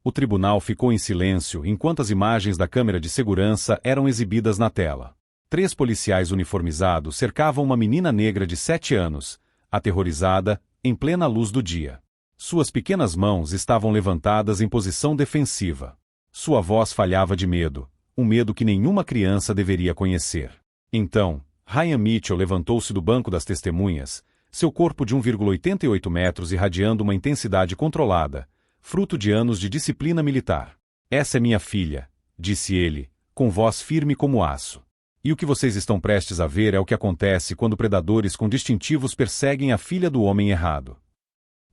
O tribunal ficou em silêncio enquanto as imagens da câmera de segurança eram exibidas na tela. 3 policiais uniformizados cercavam uma menina negra de 7 anos, aterrorizada, em plena luz do dia. Suas pequenas mãos estavam levantadas em posição defensiva. Sua voz falhava de medo, um medo que nenhuma criança deveria conhecer. Então, Ryan Mitchell levantou-se do banco das testemunhas, seu corpo de 1,88 metros irradiando uma intensidade controlada, fruto de anos de disciplina militar. Essa é minha filha, disse ele, com voz firme como aço. E o que vocês estão prestes a ver é o que acontece quando predadores com distintivos perseguem a filha do homem errado.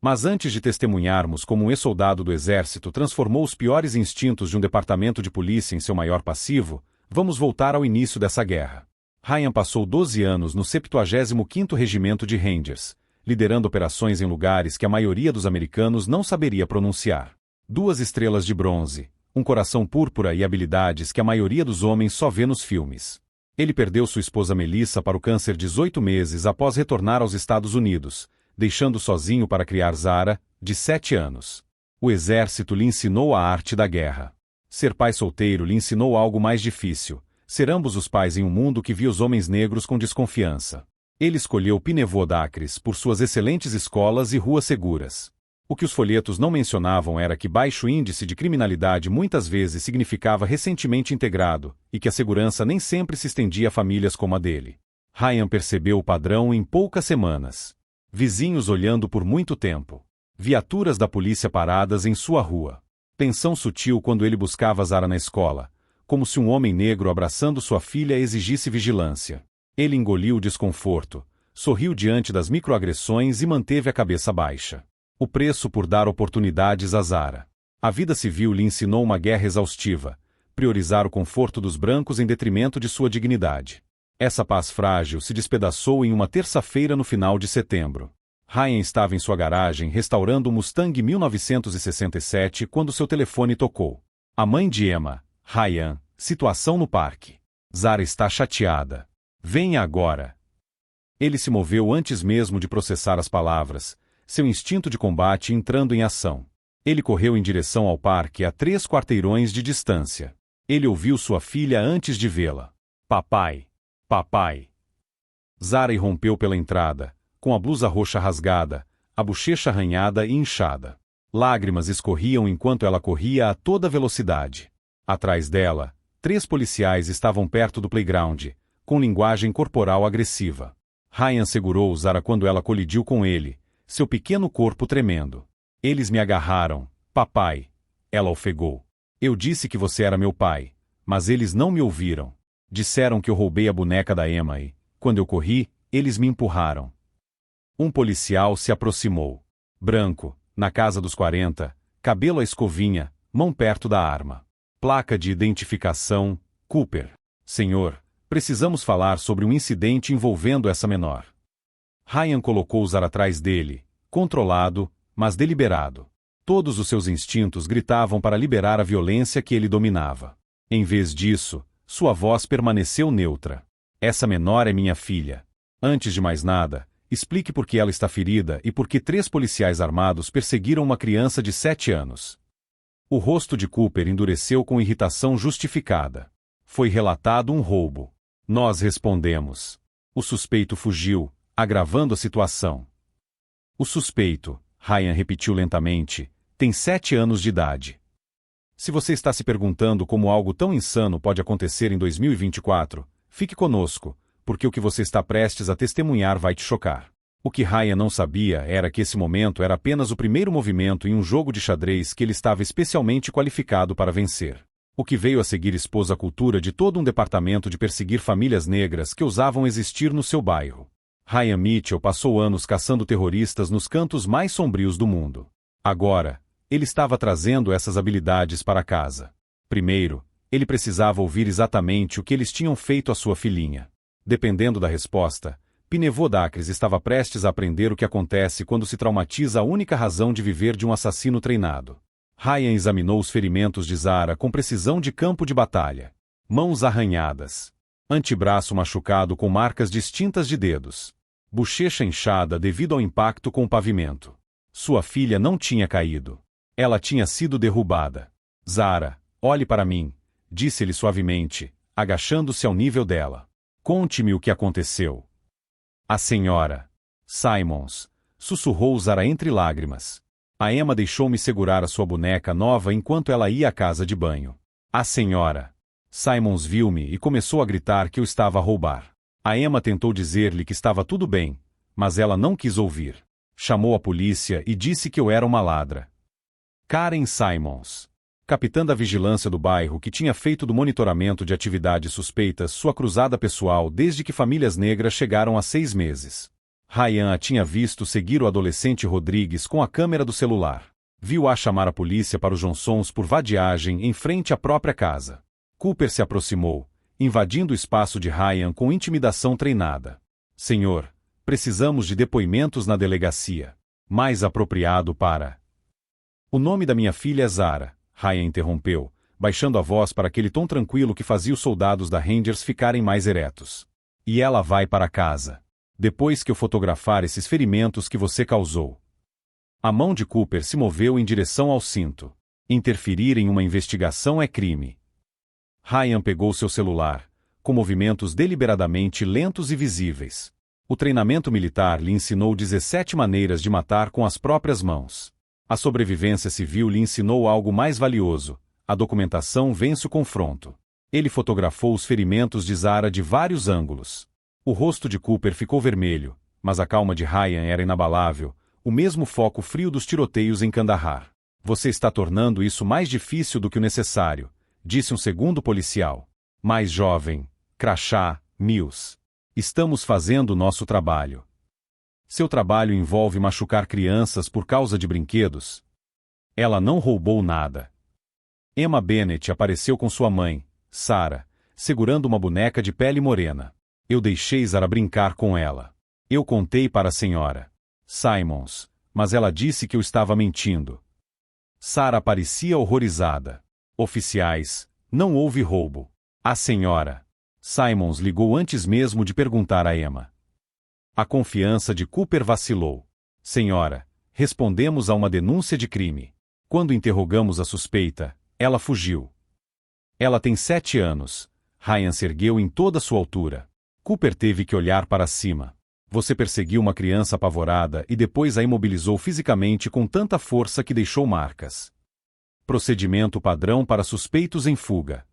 Mas antes de testemunharmos como um ex-soldado do exército transformou os piores instintos de um departamento de polícia em seu maior passivo, vamos voltar ao início dessa guerra. Ryan passou 12 anos no 75º Regimento de Rangers, liderando operações em lugares que a maioria dos americanos não saberia pronunciar. 2 estrelas de bronze, um coração púrpura e habilidades que a maioria dos homens só vê nos filmes. Ele perdeu sua esposa Melissa para o câncer 18 meses após retornar aos Estados Unidos, deixando sozinho para criar Zara, de 7 anos. O exército lhe ensinou a arte da guerra. Ser pai solteiro lhe ensinou algo mais difícil, ser ambos os pais em um mundo que via os homens negros com desconfiança. Ele escolheu Pinevaux d'Acres por suas excelentes escolas e ruas seguras. O que os folhetos não mencionavam era que baixo índice de criminalidade muitas vezes significava recentemente integrado, e que a segurança nem sempre se estendia a famílias como a dele. Ryan percebeu o padrão em poucas semanas. Vizinhos olhando por muito tempo. Viaturas da polícia paradas em sua rua. Tensão sutil quando ele buscava Zara na escola, como se um homem negro abraçando sua filha exigisse vigilância. Ele engoliu o desconforto, sorriu diante das microagressões e manteve a cabeça baixa. O preço por dar oportunidades a Zara. A vida civil lhe ensinou uma guerra exaustiva, priorizar o conforto dos brancos em detrimento de sua dignidade. Essa paz frágil se despedaçou em uma terça-feira no final de setembro. Ryan estava em sua garagem restaurando o Mustang 1967 quando seu telefone tocou. A mãe de Emma, Ryan, situação no parque. Zara está chateada. Venha agora. Ele se moveu antes mesmo de processar as palavras, seu instinto de combate entrando em ação. Ele correu em direção ao parque a 3 quarteirões de distância. Ele ouviu sua filha antes de vê-la. Papai. Papai. Zara irrompeu pela entrada, com a blusa roxa rasgada, a bochecha arranhada e inchada. Lágrimas escorriam enquanto ela corria a toda velocidade. Atrás dela, 3 policiais estavam perto do playground, com linguagem corporal agressiva. Ryan segurou Zara quando ela colidiu com ele, seu pequeno corpo tremendo. Eles me agarraram, papai. Ela ofegou. Eu disse que você era meu pai, mas eles não me ouviram. Disseram que eu roubei a boneca da Emma e, quando eu corri, eles me empurraram. Um policial se aproximou. Branco, na casa dos 40, cabelo à escovinha, mão perto da arma. Placa de identificação, Cooper. Senhor, precisamos falar sobre um incidente envolvendo essa menor. Ryan colocou Zara atrás dele, controlado, mas deliberado. Todos os seus instintos gritavam para liberar a violência que ele dominava. Em vez disso, sua voz permaneceu neutra. Essa menor é minha filha. Antes de mais nada, explique por que ela está ferida e por que 3 policiais armados perseguiram uma criança de 7 anos. O rosto de Cooper endureceu com irritação justificada. Foi relatado um roubo. Nós respondemos. O suspeito fugiu, agravando a situação. O suspeito, Ryan repetiu lentamente, tem 7 anos de idade. Se você está se perguntando como algo tão insano pode acontecer em 2024, fique conosco, porque o que você está prestes a testemunhar vai te chocar. O que Ryan não sabia era que esse momento era apenas o primeiro movimento em um jogo de xadrez que ele estava especialmente qualificado para vencer. O que veio a seguir expôs a cultura de todo um departamento de perseguir famílias negras que ousavam existir no seu bairro. Ryan Mitchell passou anos caçando terroristas nos cantos mais sombrios do mundo. Agora, ele estava trazendo essas habilidades para casa. Primeiro, ele precisava ouvir exatamente o que eles tinham feito à sua filhinha. Dependendo da resposta, Pinevaux d'Acres estava prestes a aprender o que acontece quando se traumatiza a única razão de viver de um assassino treinado. Ryan examinou os ferimentos de Zara com precisão de campo de batalha. Mãos arranhadas. Antebraço machucado com marcas distintas de dedos. Bochecha inchada devido ao impacto com o pavimento. Sua filha não tinha caído. Ela tinha sido derrubada. Zara, olhe para mim, disse-lhe suavemente, agachando-se ao nível dela. Conte-me o que aconteceu. A senhora Simons, sussurrou Zara entre lágrimas. A Emma deixou-me segurar a sua boneca nova enquanto ela ia à casa de banho. A senhora Simons viu-me e começou a gritar que eu estava a roubar. A Emma tentou dizer-lhe que estava tudo bem, mas ela não quis ouvir. Chamou a polícia e disse que eu era uma ladra. Karen Simons, capitã da vigilância do bairro que tinha feito do monitoramento de atividades suspeitas sua cruzada pessoal desde que famílias negras chegaram há 6 meses. Ryan a tinha visto seguir o adolescente Rodrigues com a câmera do celular. Viu-a chamar a polícia para os Johnsons por vadiagem em frente à própria casa. Cooper se aproximou, invadindo o espaço de Ryan com intimidação treinada. Senhor, precisamos de depoimentos na delegacia. Mais apropriado para... O nome da minha filha é Zara, Ryan interrompeu, baixando a voz para aquele tom tranquilo que fazia os soldados da Rangers ficarem mais eretos. E ela vai para casa. Depois que eu fotografar esses ferimentos que você causou. A mão de Cooper se moveu em direção ao cinto. Interferir em uma investigação é crime. Ryan pegou seu celular, com movimentos deliberadamente lentos e visíveis. O treinamento militar lhe ensinou 17 maneiras de matar com as próprias mãos. A sobrevivência civil lhe ensinou algo mais valioso. A documentação vence o confronto. Ele fotografou os ferimentos de Zara de vários ângulos. O rosto de Cooper ficou vermelho, mas a calma de Ryan era inabalável, o mesmo foco frio dos tiroteios em Kandahar. Você está tornando isso mais difícil do que o necessário, disse um segundo policial. Mais jovem, crachá, Mills. Estamos fazendo o nosso trabalho. Seu trabalho envolve machucar crianças por causa de brinquedos? Ela não roubou nada. Emma Bennett apareceu com sua mãe, Sarah, segurando uma boneca de pele morena. Eu deixei Zara brincar com ela. Eu contei para a senhora Simons, mas ela disse que eu estava mentindo. Sarah parecia horrorizada. Oficiais, não houve roubo. A senhora Simons ligou antes mesmo de perguntar a Emma. A confiança de Cooper vacilou. Senhora, respondemos a uma denúncia de crime. Quando interrogamos a suspeita, ela fugiu. Ela tem 7 anos. Ryan se ergueu em toda sua altura. Cooper teve que olhar para cima. Você perseguiu uma criança apavorada e depois a imobilizou fisicamente com tanta força que deixou marcas. Procedimento padrão para suspeitos em fuga.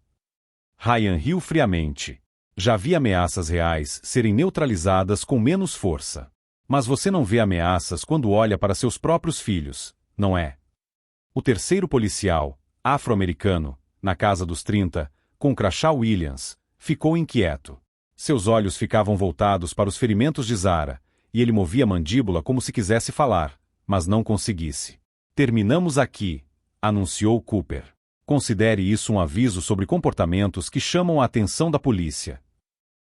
Ryan riu friamente. Já vi ameaças reais serem neutralizadas com menos força. Mas você não vê ameaças quando olha para seus próprios filhos, não é? O terceiro policial, afro-americano, na casa dos 30, com crachá Williams, ficou inquieto. Seus olhos ficavam voltados para os ferimentos de Zara, e ele movia a mandíbula como se quisesse falar, mas não conseguisse. Terminamos aqui, anunciou Cooper. Considere isso um aviso sobre comportamentos que chamam a atenção da polícia.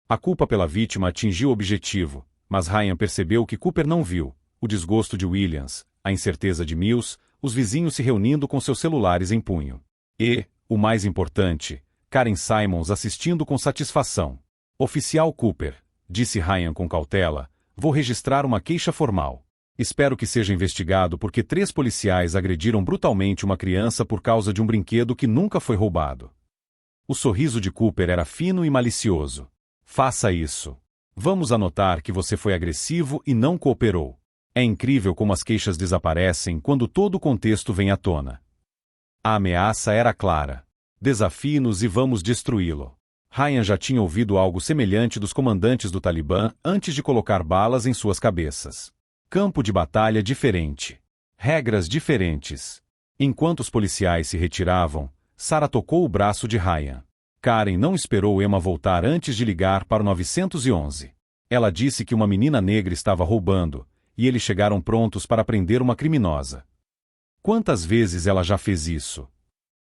A culpa pela vítima atingiu o objetivo, mas Ryan percebeu que Cooper não viu: o desgosto de Williams, a incerteza de Mills, os vizinhos se reunindo com seus celulares em punho. E, o mais importante, Karen Simons assistindo com satisfação. Oficial Cooper, disse Ryan com cautela, vou registrar uma queixa formal. Espero que seja investigado porque 3 policiais agrediram brutalmente uma criança por causa de um brinquedo que nunca foi roubado. O sorriso de Cooper era fino e malicioso. Faça isso. Vamos anotar que você foi agressivo e não cooperou. É incrível como as queixas desaparecem quando todo o contexto vem à tona. A ameaça era clara. Desafie-nos e vamos destruí-lo. Ryan já tinha ouvido algo semelhante dos comandantes do Talibã antes de colocar balas em suas cabeças. Campo de batalha diferente. Regras diferentes. Enquanto os policiais se retiravam, Sarah tocou o braço de Ryan. Karen não esperou Emma voltar antes de ligar para o 911. Ela disse que uma menina negra estava roubando, e eles chegaram prontos para prender uma criminosa. Quantas vezes ela já fez isso?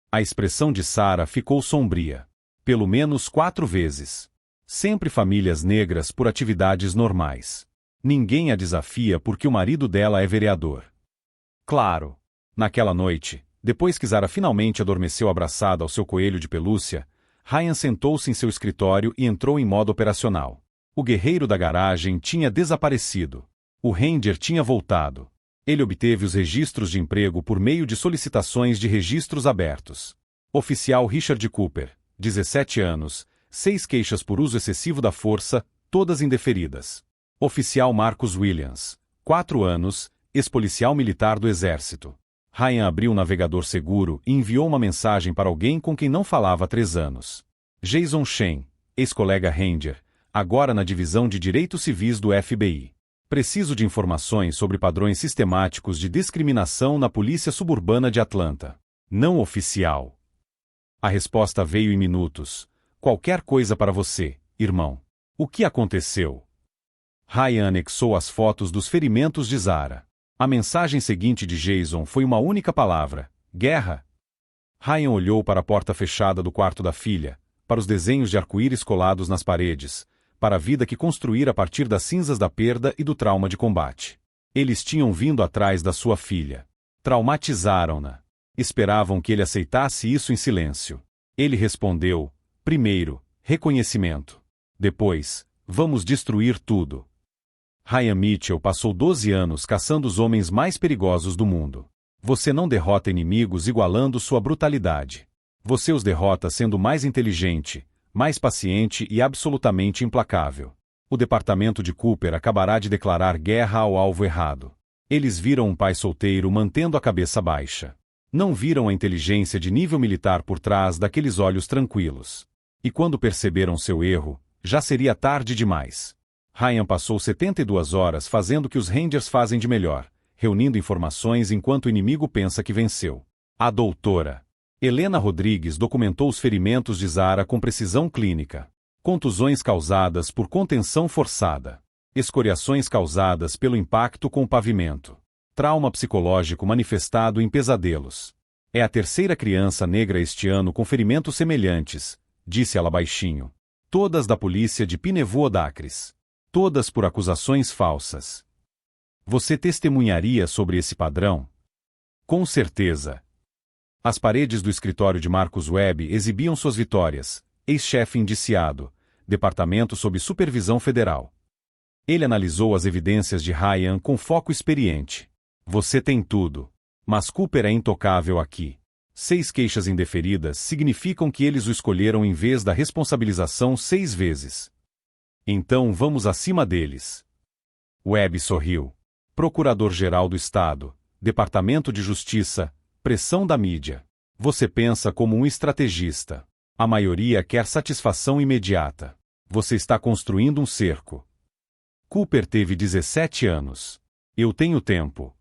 A expressão de Sarah ficou sombria. Pelo menos 4 vezes. Sempre famílias negras por atividades normais. Ninguém a desafia porque o marido dela é vereador. Claro. Naquela noite, depois que Zara finalmente adormeceu abraçada ao seu coelho de pelúcia, Ryan sentou-se em seu escritório e entrou em modo operacional. O guerreiro da garagem tinha desaparecido. O Ranger tinha voltado. Ele obteve os registros de emprego por meio de solicitações de registros abertos. Oficial Richard Cooper, 17 anos, 6 queixas por uso excessivo da força, todas indeferidas. Oficial Marcus Williams, 4 anos, ex-policial militar do Exército. Ryan abriu o navegador seguro e enviou uma mensagem para alguém com quem não falava há 3 anos. Jason Shen, ex-colega Ranger, agora na divisão de Direitos Civis do FBI. Preciso de informações sobre padrões sistemáticos de discriminação na Polícia Suburbana de Atlanta. Não oficial. A resposta veio em minutos. Qualquer coisa para você, irmão. O que aconteceu? Ryan anexou as fotos dos ferimentos de Zara. A mensagem seguinte de Jason foi uma única palavra: guerra. Ryan olhou para a porta fechada do quarto da filha, para os desenhos de arco-íris colados nas paredes, para a vida que construíra a partir das cinzas da perda e do trauma de combate. Eles tinham vindo atrás da sua filha. Traumatizaram-na. Esperavam que ele aceitasse isso em silêncio. Ele respondeu: primeiro, reconhecimento. Depois, vamos destruir tudo. Ryan Mitchell passou 12 anos caçando os homens mais perigosos do mundo. Você não derrota inimigos igualando sua brutalidade. Você os derrota sendo mais inteligente, mais paciente e absolutamente implacável. O departamento de Cooper acabará de declarar guerra ao alvo errado. Eles viram um pai solteiro mantendo a cabeça baixa. Não viram a inteligência de nível militar por trás daqueles olhos tranquilos. E quando perceberam seu erro, já seria tarde demais. Ryan passou 72 horas fazendo o que os Rangers fazem de melhor, reunindo informações enquanto o inimigo pensa que venceu. A doutora Helena Rodrigues documentou os ferimentos de Zara com precisão clínica. Contusões causadas por contenção forçada. Escoriações causadas pelo impacto com o pavimento. Trauma psicológico manifestado em pesadelos. É a terceira criança negra este ano com ferimentos semelhantes, disse ela baixinho. Todas da polícia de Pinevoo-Odacres. Todas por acusações falsas. Você testemunharia sobre esse padrão? Com certeza. As paredes do escritório de Marcus Webb exibiam suas vitórias. Ex-chefe indiciado. Departamento sob supervisão federal. Ele analisou as evidências de Ryan com foco experiente. Você tem tudo. Mas Cooper é intocável aqui. 6 queixas indeferidas significam que eles o escolheram em vez da responsabilização 6 vezes. Então vamos acima deles. Webb sorriu. Procurador-Geral do Estado, Departamento de Justiça, pressão da mídia. Você pensa como um estrategista. A maioria quer satisfação imediata. Você está construindo um cerco. Cooper teve 17 anos. Eu tenho tempo.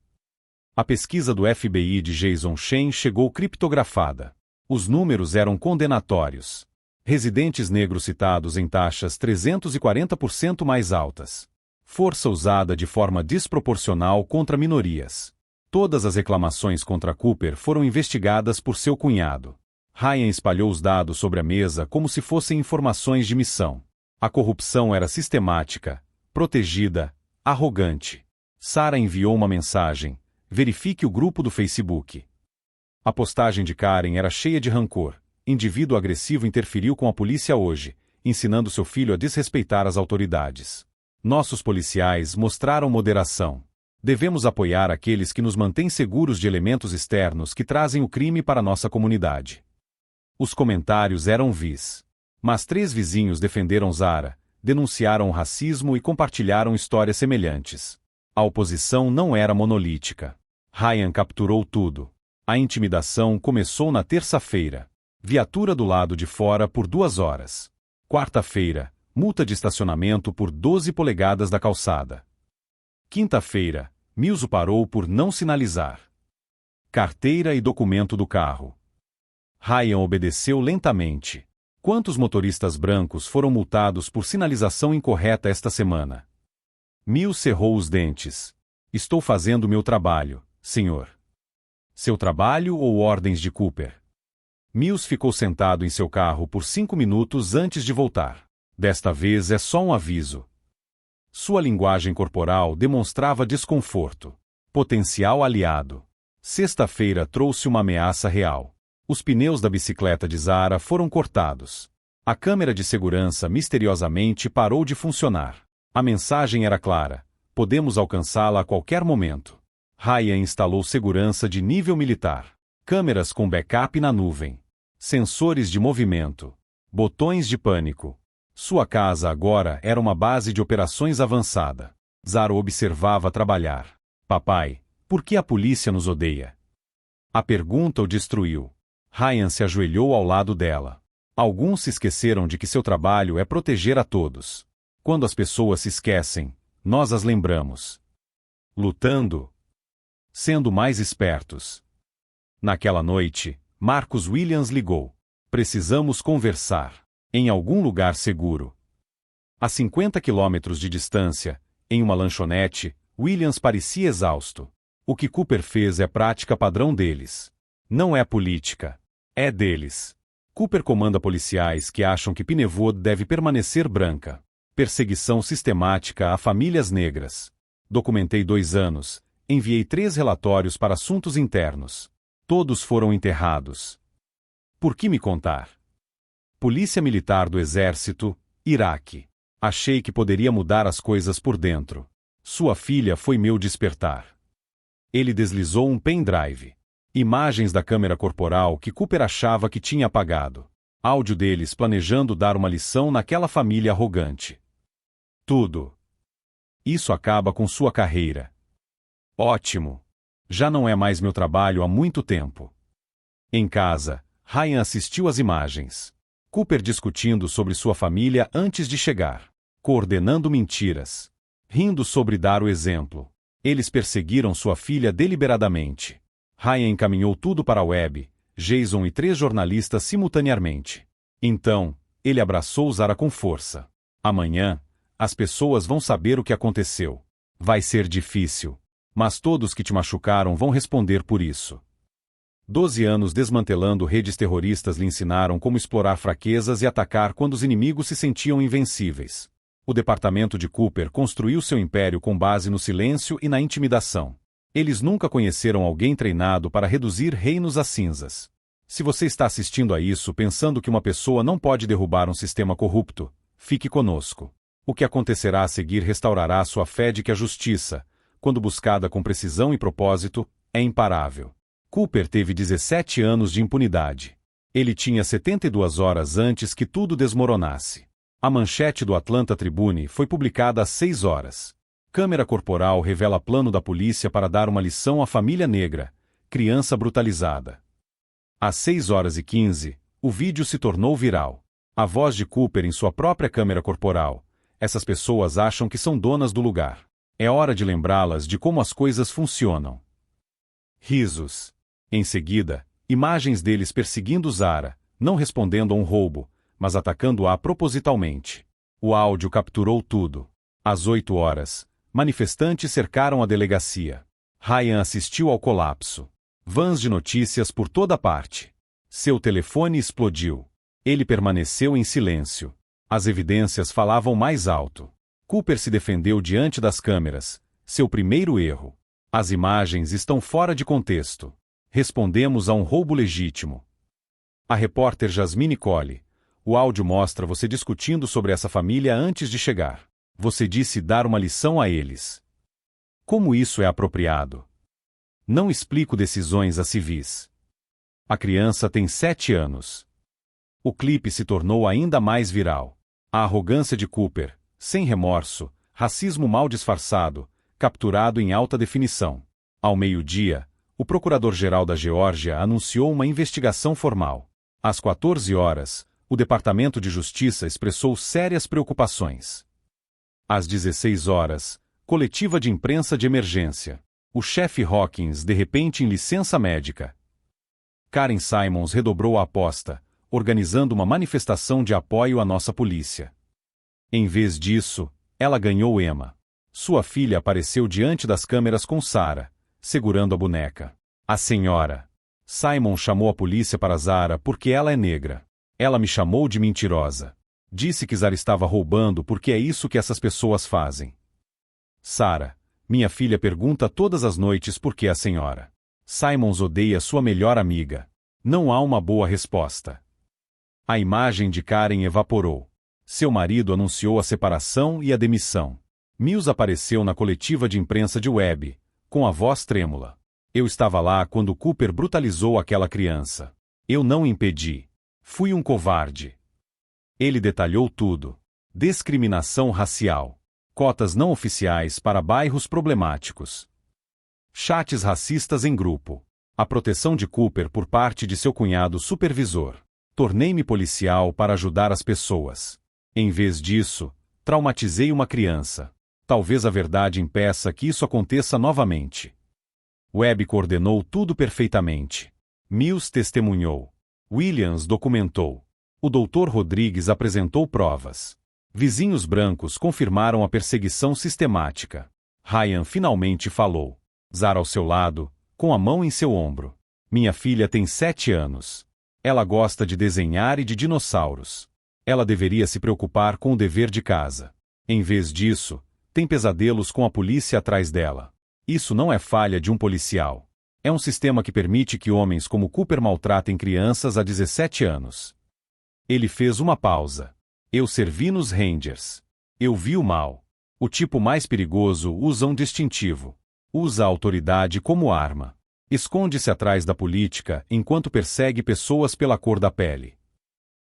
A pesquisa do FBI de Jason Shen chegou criptografada. Os números eram condenatórios. Residentes negros citados em taxas 340% mais altas. Força usada de forma desproporcional contra minorias. Todas as reclamações contra Cooper foram investigadas por seu cunhado. Ryan espalhou os dados sobre a mesa como se fossem informações de missão. A corrupção era sistemática, protegida, arrogante. Sarah enviou uma mensagem: verifique o grupo do Facebook. A postagem de Karen era cheia de rancor. Indivíduo agressivo interferiu com a polícia hoje, ensinando seu filho a desrespeitar as autoridades. Nossos policiais mostraram moderação. Devemos apoiar aqueles que nos mantêm seguros de elementos externos que trazem o crime para nossa comunidade. Os comentários eram vis. Mas 3 vizinhos defenderam Zara, denunciaram o racismo e compartilharam histórias semelhantes. A oposição não era monolítica. Ryan capturou tudo. A intimidação começou na terça-feira. Viatura do lado de fora por 2 horas. Quarta-feira, multa de estacionamento por 12 polegadas da calçada. Quinta-feira, Mills o parou por não sinalizar. Carteira e documento do carro. Ryan obedeceu lentamente. Quantos motoristas brancos foram multados por sinalização incorreta esta semana? Mills cerrou os dentes. Estou fazendo meu trabalho, senhor. Seu trabalho ou ordens de Cooper? Mills ficou sentado em seu carro por 5 minutos antes de voltar. Desta vez é só um aviso. Sua linguagem corporal demonstrava desconforto. Potencial aliado. Sexta-feira trouxe uma ameaça real. Os pneus da bicicleta de Zara foram cortados. A câmera de segurança misteriosamente parou de funcionar. A mensagem era clara: podemos alcançá-la a qualquer momento. Ryan instalou segurança de nível militar. Câmeras com backup na nuvem. Sensores de movimento. Botões de pânico. Sua casa agora era uma base de operações avançada. Zara observava trabalhar. Papai, por que a polícia nos odeia? A pergunta o destruiu. Ryan se ajoelhou ao lado dela. Alguns se esqueceram de que seu trabalho é proteger a todos. Quando as pessoas se esquecem, nós as lembramos. Lutando. Sendo mais espertos. Naquela noite, Marcus Williams ligou. Precisamos conversar. Em algum lugar seguro. A 50 quilômetros de distância, em uma lanchonete, Williams parecia exausto. O que Cooper fez é prática padrão deles. Não é política. É deles. Cooper comanda policiais que acham que Pinewood deve permanecer branca. Perseguição sistemática a famílias negras. Documentei 2 anos. Enviei 3 relatórios para assuntos internos. Todos foram enterrados. Por que me contar? Polícia Militar do Exército, Iraque. Achei que poderia mudar as coisas por dentro. Sua filha foi meu despertar. Ele deslizou um pendrive. Imagens da câmera corporal que Cooper achava que tinha apagado. Áudio deles planejando dar uma lição naquela família arrogante. Tudo. Isso acaba com sua carreira. Ótimo. Já não é mais meu trabalho há muito tempo. Em casa, Ryan assistiu às imagens. Cooper discutindo sobre sua família antes de chegar. Coordenando mentiras. Rindo sobre dar o exemplo. Eles perseguiram sua filha deliberadamente. Ryan encaminhou tudo para a web, Jason e 3 jornalistas simultaneamente. Então, ele abraçou Zara com força. Amanhã, as pessoas vão saber o que aconteceu. Vai ser difícil. Mas todos que te machucaram vão responder por isso. 12 anos desmantelando redes terroristas lhe ensinaram como explorar fraquezas e atacar quando os inimigos se sentiam invencíveis. O departamento de Cooper construiu seu império com base no silêncio e na intimidação. Eles nunca conheceram alguém treinado para reduzir reinos a cinzas. Se você está assistindo a isso pensando que uma pessoa não pode derrubar um sistema corrupto, fique conosco. O que acontecerá a seguir restaurará sua fé de que a justiça, quando buscada com precisão e propósito, é imparável. Cooper teve 17 anos de impunidade. Ele tinha 72 horas antes que tudo desmoronasse. A manchete do Atlanta Tribune foi publicada às 6 horas. Câmera corporal revela plano da polícia para dar uma lição à família negra, criança brutalizada. Às 6h15, o vídeo se tornou viral. A voz de Cooper em sua própria câmera corporal. Essas pessoas acham que são donas do lugar. É hora de lembrá-las de como as coisas funcionam. Risos. Em seguida, imagens deles perseguindo Zara, não respondendo a um roubo, mas atacando-a propositalmente. O áudio capturou tudo. Às 8 horas, manifestantes cercaram a delegacia. Ryan assistiu ao colapso. Vans de notícias por toda parte. Seu telefone explodiu. Ele permaneceu em silêncio. As evidências falavam mais alto. Cooper se defendeu diante das câmeras. Seu primeiro erro. As imagens estão fora de contexto. Respondemos a um roubo legítimo. A repórter Jasmine Cole. O áudio mostra você discutindo sobre essa família antes de chegar. Você disse dar uma lição a eles. Como isso é apropriado? Não explico decisões a civis. A criança tem 7 anos. O clipe se tornou ainda mais viral. A arrogância de Cooper, sem remorso, racismo mal disfarçado, capturado em alta definição. Ao meio-dia, o Procurador-Geral da Geórgia anunciou uma investigação formal. Às 14 horas, o Departamento de Justiça expressou sérias preocupações. Às 16 horas, coletiva de imprensa de emergência. O chefe Hawkins de repente em licença médica. Karen Simons redobrou a aposta, organizando uma manifestação de apoio à nossa polícia. Em vez disso, ela ganhou Emma. Sua filha apareceu diante das câmeras com Sarah, segurando a boneca. A senhora. Simon chamou a polícia para Zara porque ela é negra. Ela me chamou de mentirosa. Disse que Zara estava roubando porque é isso que essas pessoas fazem. Sarah. Minha filha pergunta todas as noites por que a senhora. Simons odeia sua melhor amiga. Não há uma boa resposta. A imagem de Karen evaporou. Seu marido anunciou a separação e a demissão. Mills apareceu na coletiva de imprensa de web, com a voz trêmula. Eu estava lá quando Cooper brutalizou aquela criança. Eu não o impedi. Fui um covarde. Ele detalhou tudo. Discriminação racial. Cotas não oficiais para bairros problemáticos. Chats racistas em grupo. A proteção de Cooper por parte de seu cunhado supervisor. Tornei-me policial para ajudar as pessoas. Em vez disso, traumatizei uma criança. Talvez a verdade impeça que isso aconteça novamente. Webb coordenou tudo perfeitamente. Mills testemunhou. Williams documentou. O Dr. Rodrigues apresentou provas. Vizinhos brancos confirmaram a perseguição sistemática. Ryan finalmente falou. Zara ao seu lado, com a mão em seu ombro. Minha filha tem 7 anos. Ela gosta de desenhar e de dinossauros. Ela deveria se preocupar com o dever de casa. Em vez disso, tem pesadelos com a polícia atrás dela. Isso não é falha de um policial. É um sistema que permite que homens como Cooper maltratem crianças há 17 anos. Ele fez uma pausa. Eu servi nos Rangers. Eu vi o mal. O tipo mais perigoso usa um distintivo. Usa a autoridade como arma. Esconde-se atrás da política enquanto persegue pessoas pela cor da pele.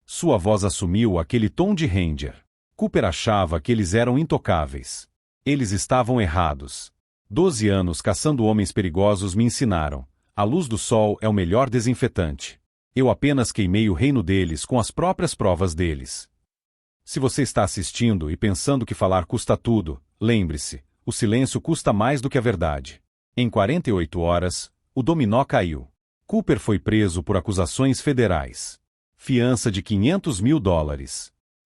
Sua voz assumiu aquele tom de Ranger. Cooper achava que eles eram intocáveis. Eles estavam errados. 12 anos caçando homens perigosos me ensinaram. A luz do sol é o melhor desinfetante. Eu apenas queimei o reino deles com as próprias provas deles. Se você está assistindo e pensando que falar custa tudo, lembre-se, o silêncio custa mais do que a verdade. Em 48 horas, o dominó caiu. Cooper foi preso por acusações federais. Fiança de $500 mil.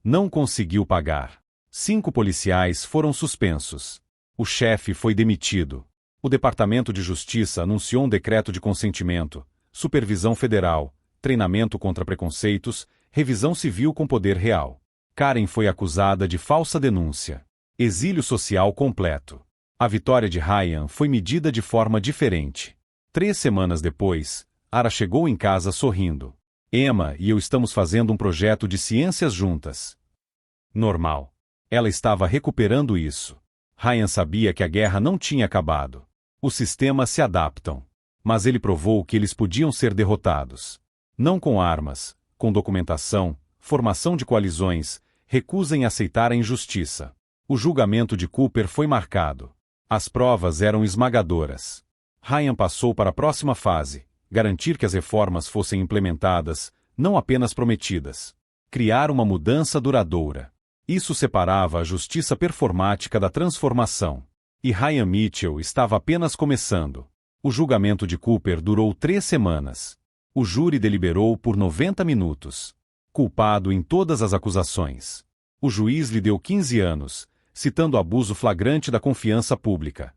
Não conseguiu pagar. 5 policiais foram suspensos. O chefe foi demitido. O Departamento de Justiça anunciou um decreto de consentimento, supervisão federal, treinamento contra preconceitos, revisão civil com poder real. Karen foi acusada de falsa denúncia. Exílio social completo. A vitória de Ryan foi medida de forma diferente. 3 semanas depois, Ara chegou em casa sorrindo. Emma e eu estamos fazendo um projeto de ciências juntas. Normal. Ela estava recuperando isso. Ryan sabia que a guerra não tinha acabado. Os sistemas se adaptam. Mas ele provou que eles podiam ser derrotados. Não com armas, com documentação, formação de coalizões, recusa em aceitar a injustiça. O julgamento de Cooper foi marcado. As provas eram esmagadoras. Ryan passou para a próxima fase, garantir que as reformas fossem implementadas, não apenas prometidas. Criar uma mudança duradoura. Isso separava a justiça performática da transformação. E Ryan Mitchell estava apenas começando. O julgamento de Cooper durou 3 semanas. O júri deliberou por 90 minutos. Culpado em todas as acusações. O juiz lhe deu 15 anos, citando abuso flagrante da confiança pública.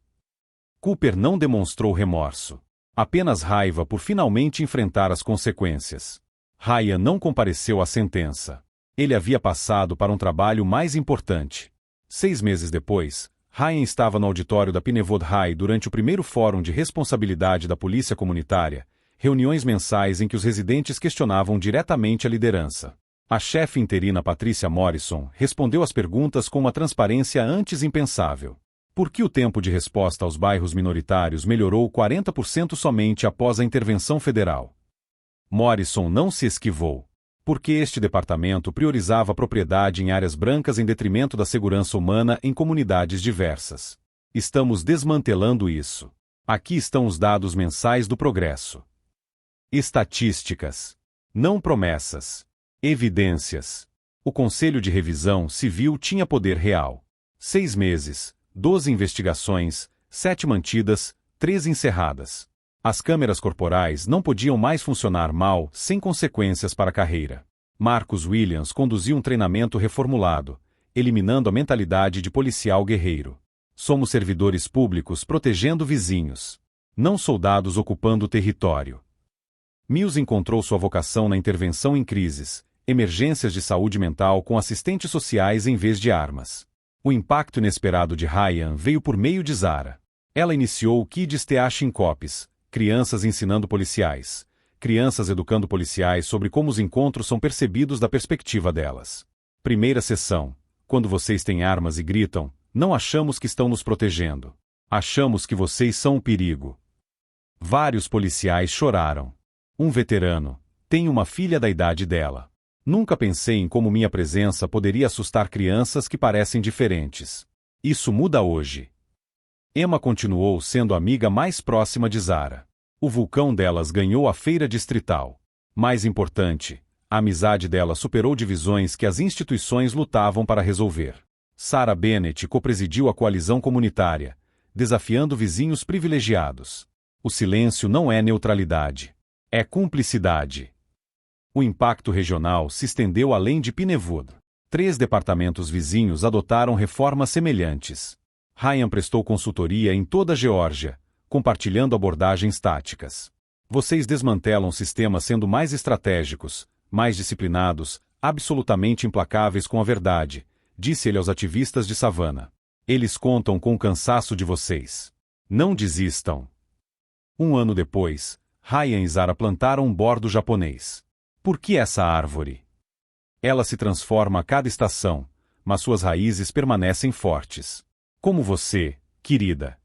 Cooper não demonstrou remorso. Apenas raiva por finalmente enfrentar as consequências. Ryan não compareceu à sentença. Ele havia passado para um trabalho mais importante. 6 meses depois, Ryan estava no auditório da Pinewood High durante o primeiro Fórum de Responsabilidade da Polícia Comunitária, reuniões mensais em que os residentes questionavam diretamente a liderança. A chefe interina Patricia Morrison respondeu às perguntas com uma transparência antes impensável. Por que o tempo de resposta aos bairros minoritários melhorou 40% somente após a intervenção federal? Morrison não se esquivou. Porque este departamento priorizava a propriedade em áreas brancas em detrimento da segurança humana em comunidades diversas. Estamos desmantelando isso. Aqui estão os dados mensais do progresso. Estatísticas. Não promessas. Evidências. O Conselho de Revisão Civil tinha poder real. 6 meses, 12 investigações, 7 mantidas, 3 encerradas. As câmeras corporais não podiam mais funcionar mal sem consequências para a carreira. Marcus Williams conduziu um treinamento reformulado, eliminando a mentalidade de policial guerreiro. Somos servidores públicos protegendo vizinhos. Não soldados ocupando o território. Mills encontrou sua vocação na intervenção em crises, emergências de saúde mental com assistentes sociais em vez de armas. O impacto inesperado de Ryan veio por meio de Zara. Ela iniciou o Kids Teaching Cops, crianças ensinando policiais, crianças educando policiais sobre como os encontros são percebidos da perspectiva delas. Primeira sessão. Quando vocês têm armas e gritam, não achamos que estão nos protegendo. Achamos que vocês são um perigo. Vários policiais choraram. Um veterano: tenho uma filha da idade dela. Nunca pensei em como minha presença poderia assustar crianças que parecem diferentes. Isso muda hoje. Emma continuou sendo a amiga mais próxima de Zara. O vulcão delas ganhou a feira distrital. Mais importante, a amizade dela superou divisões que as instituições lutavam para resolver. Sarah Bennett copresidiu a coalizão comunitária, desafiando vizinhos privilegiados. O silêncio não é neutralidade. É cumplicidade. O impacto regional se estendeu além de Pinewood. 3 departamentos vizinhos adotaram reformas semelhantes. Ryan prestou consultoria em toda a Geórgia, compartilhando abordagens táticas. Vocês desmantelam sistemas sendo mais estratégicos, mais disciplinados, absolutamente implacáveis com a verdade, disse ele aos ativistas de Savannah. Eles contam com o cansaço de vocês. Não desistam. 1 ano depois, Ryan e Zara plantaram um bordo japonês. Por que essa árvore? Ela se transforma a cada estação, mas suas raízes permanecem fortes. Como você, querida.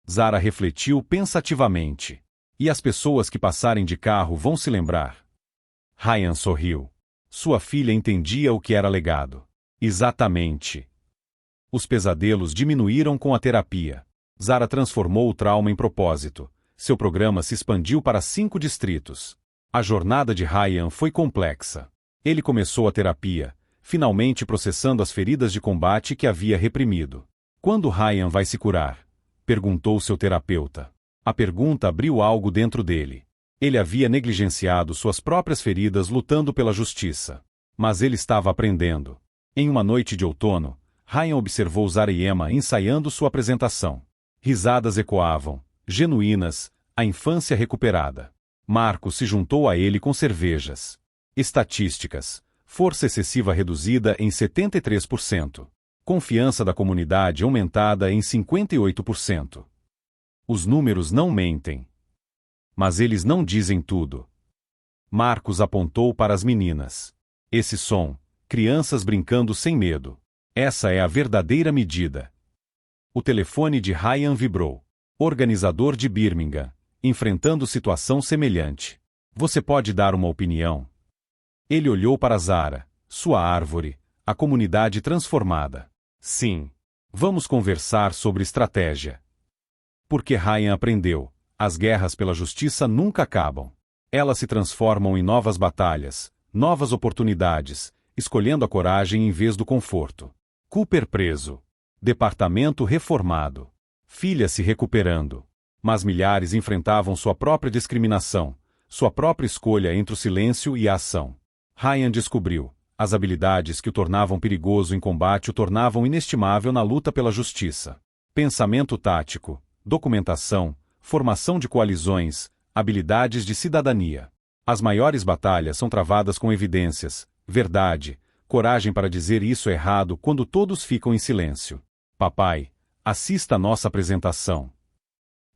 Zara refletiu pensativamente. E as pessoas que passarem de carro vão se lembrar. Ryan sorriu. Sua filha entendia o que era legado. Exatamente. Os pesadelos diminuíram com a terapia. Zara transformou o trauma em propósito. Seu programa se expandiu para 5 distritos. A jornada de Ryan foi complexa. Ele começou a terapia, finalmente processando as feridas de combate que havia reprimido. Quando Ryan vai se curar? Perguntou seu terapeuta. A pergunta abriu algo dentro dele. Ele havia negligenciado suas próprias feridas lutando pela justiça. Mas ele estava aprendendo. Em uma noite de outono, Ryan observou Zara e Emma ensaiando sua apresentação. Risadas ecoavam, genuínas, a infância recuperada. Marcos se juntou a ele com cervejas. Estatísticas: força excessiva reduzida em 73%. Confiança da comunidade aumentada em 58%. Os números não mentem. Mas eles não dizem tudo. Marcos apontou para as meninas. Esse som, crianças brincando sem medo. Essa é a verdadeira medida. O telefone de Ryan vibrou. Organizador de Birmingham, enfrentando situação semelhante. Você pode dar uma opinião? Ele olhou para Zara, sua árvore, a comunidade transformada. Sim. Vamos conversar sobre estratégia. Porque Ryan aprendeu, as guerras pela justiça nunca acabam. Elas se transformam em novas batalhas, novas oportunidades, escolhendo a coragem em vez do conforto. Cooper preso. Departamento reformado. Filha se recuperando. Mas milhares enfrentavam sua própria discriminação, sua própria escolha entre o silêncio e a ação. Ryan descobriu. As habilidades que o tornavam perigoso em combate o tornavam inestimável na luta pela justiça. Pensamento tático, documentação, formação de coalizões, habilidades de cidadania. As maiores batalhas são travadas com evidências, verdade, coragem para dizer isso errado quando todos ficam em silêncio. Papai, assista a nossa apresentação.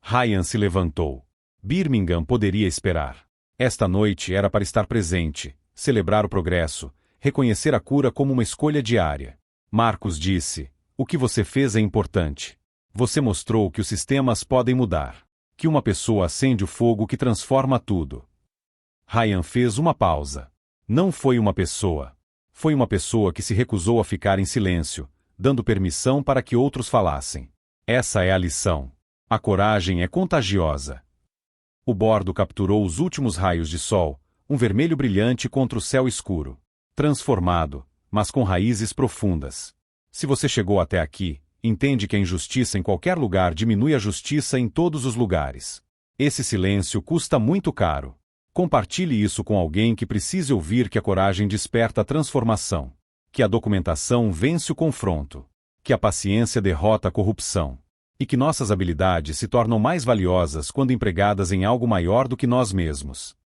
Ryan se levantou. Birmingham poderia esperar. Esta noite era para estar presente, celebrar o progresso, reconhecer a cura como uma escolha diária. Marcos disse: o que você fez é importante. Você mostrou que os sistemas podem mudar. Que uma pessoa acende o fogo que transforma tudo. Ryan fez uma pausa. Não foi uma pessoa. Foi uma pessoa que se recusou a ficar em silêncio, dando permissão para que outros falassem. Essa é a lição. A coragem é contagiosa. O bordo capturou os últimos raios de sol, um vermelho brilhante contra o céu escuro. Transformado, mas com raízes profundas. Se você chegou até aqui, entende que a injustiça em qualquer lugar diminui a justiça em todos os lugares. Esse silêncio custa muito caro. Compartilhe isso com alguém que precise ouvir que a coragem desperta a transformação. Que a documentação vence o confronto. Que a paciência derrota a corrupção. E que nossas habilidades se tornam mais valiosas quando empregadas em algo maior do que nós mesmos.